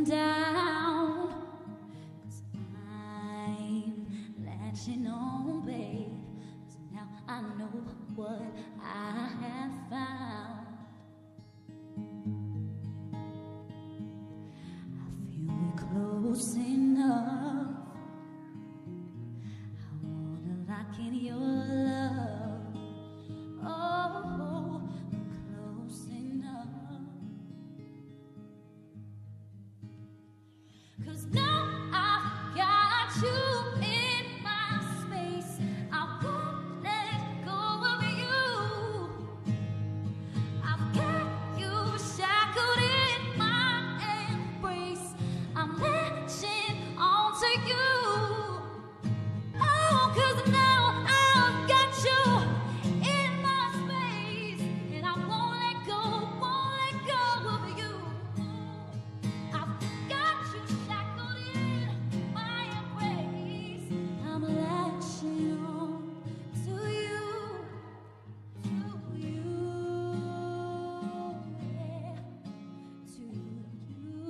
down. 'Cause I'm latching on, babe. 'Cause now I know what I have found. I feel we're close enough. I wanna lock in your love. Oh, close enough. 'Cause now I've got you in my space. I won't let go of you. I've got you shackled in my embrace. I'm latching onto you. Oh, 'cause now I've got you in my space, and I won't let go of you. I've got you shackled in my embrace. I'm latching on to you, yeah, to you.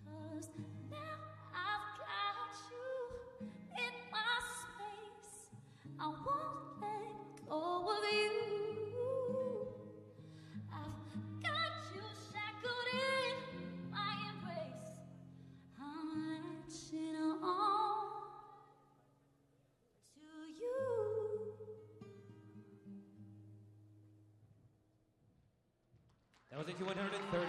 'Cause now I've got you in my space. I won't let go of you. I've got you shackled in my embrace. I'm latching on to you. That was AT 130.